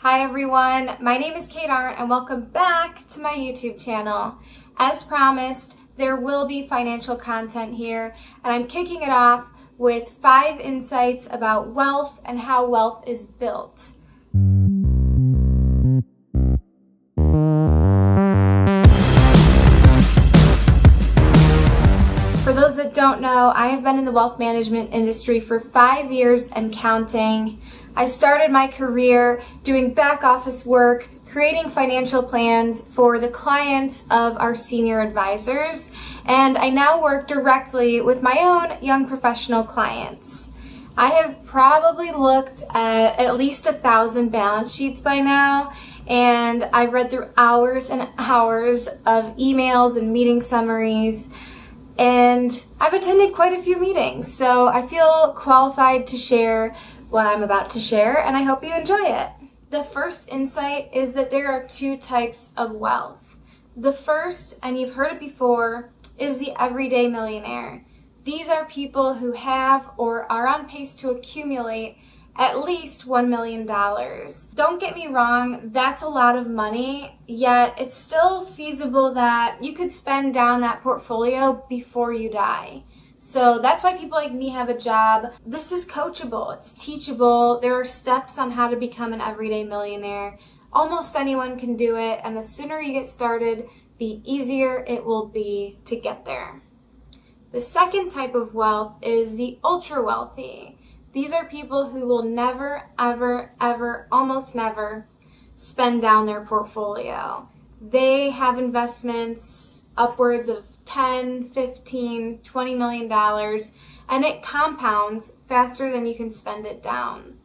Hi everyone, my name is Kate Arndt and welcome back to my YouTube channel. As promised, there will be financial content here, and I'm kicking it off with 5 insights about wealth and how wealth is built. For those that don't know, I have been in the wealth management industry for 5 years and counting. I started my career doing back office work, creating financial plans for the clients of our senior advisors, and I now work directly with my own young professional clients. I have probably looked at least 1,000 balance sheets by now, and I've read through hours and hours of emails and meeting summaries, and I've attended quite a few meetings, so I feel qualified to share what I'm about to share, and I hope you enjoy it. The first insight is that there are 2 types of wealth. The first, and you've heard it before, is the everyday millionaire. These are people who have or are on pace to accumulate at least $1 million. Don't get me wrong, that's a lot of money, yet it's still feasible that you could spend down that portfolio before you die. So that's why people like me have a job. This is coachable, it's teachable. There are steps on how to become an everyday millionaire. Almost anyone can do it, and the sooner you get started, the easier it will be to get there. The second type of wealth is the ultra wealthy. These are people who will never, ever, almost never spend down their portfolio. They have investments upwards of $10, $15, $20 million, and it compounds faster than you can spend it down.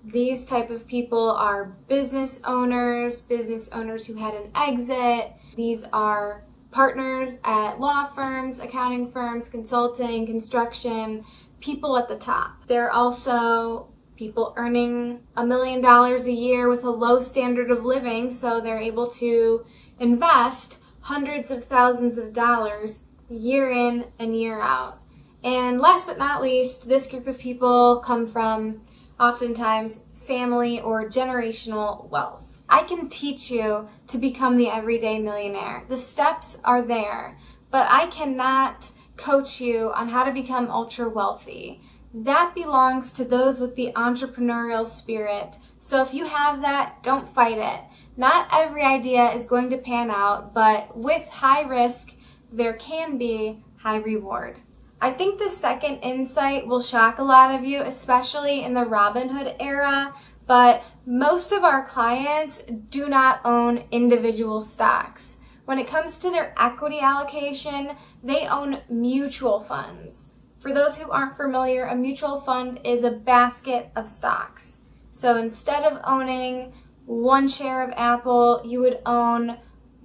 These type of people are business owners who had an exit. These are partners at law firms, accounting firms, consulting, construction, people at the top. They're also people earning $1 million a year with a low standard of living, so they're able to invest hundreds of thousands of dollars year in and year out. And last but not least, this group of people come from oftentimes family or generational wealth. I can teach you to become the everyday millionaire. The steps are there, but I cannot coach you on how to become ultra wealthy. That belongs to those with the entrepreneurial spirit. So if you have that, don't fight it. Not every idea is going to pan out, but with high risk, there can be high reward. I think the second insight will shock a lot of you, especially in the Robinhood era, but most of our clients do not own individual stocks. When it comes to their equity allocation, they own mutual funds. For those who aren't familiar, a mutual fund is a basket of stocks. So instead of owning 1 share of Apple, you would own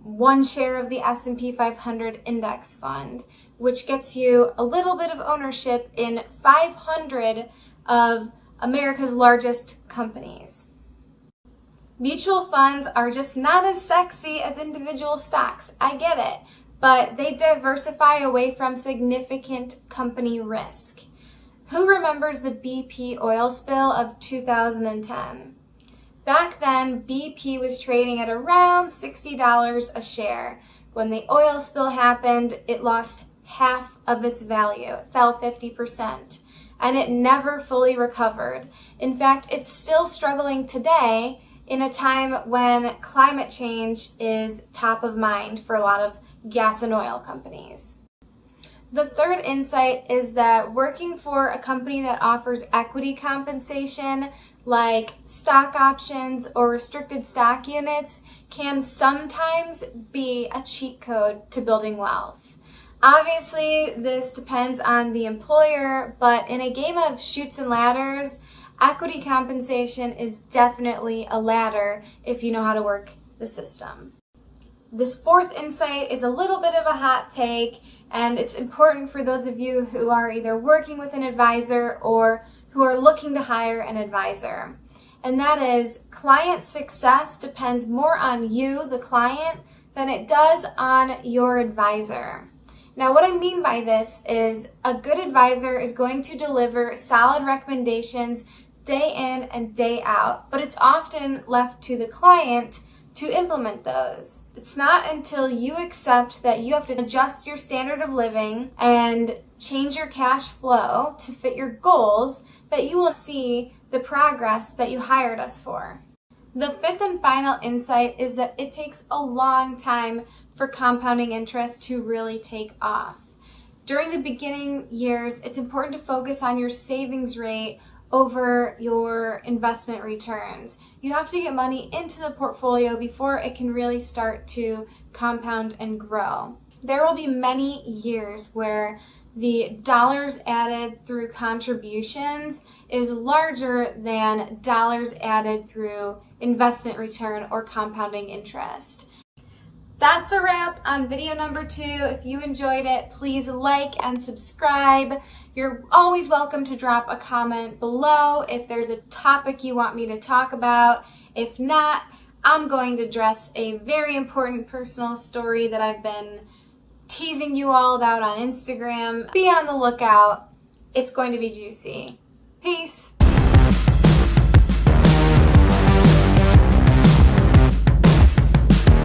1 share of the S&P 500 index fund, which gets you a little bit of ownership in 500 of America's largest companies. Mutual funds are just not as sexy as individual stocks. I get it, but they diversify away from significant company risk. Who remembers the BP oil spill of 2010? Back then, BP was trading at around $60 a share. When the oil spill happened, it lost half of its value. It fell 50%, and it never fully recovered. In fact, it's still struggling today in a time when climate change is top of mind for a lot of gas and oil companies. The third insight is that working for a company that offers equity compensation like stock options or restricted stock units can sometimes be a cheat code to building wealth. Obviously, this depends on the employer, but in a game of chutes and ladders, equity compensation is definitely a ladder if you know how to work the system. This fourth insight is a little bit of a hot take, and it's important for those of you who are either working with an advisor or who are looking to hire an advisor. And that is, client success depends more on you, the client, than it does on your advisor. Now, what I mean by this is a good advisor is going to deliver solid recommendations day in and day out, but it's often left to the client to implement those. It's not until you accept that you have to adjust your standard of living and change your cash flow to fit your goals that you will see the progress that you hired us for. The fifth and final insight is that it takes a long time for compounding interest to really take off. During the beginning years, it's important to focus on your savings rate over your investment returns. You have to get money into the portfolio before it can really start to compound and grow. There will be many years where the dollars added through contributions is larger than dollars added through investment return or compounding interest. That's a wrap on video number 2. If you enjoyed it, please like and subscribe. You're always welcome to drop a comment below if there's a topic you want me to talk about. If not, I'm going to address a very important personal story that I've been teasing you all about on Instagram. Be on the lookout. It's going to be juicy. Peace.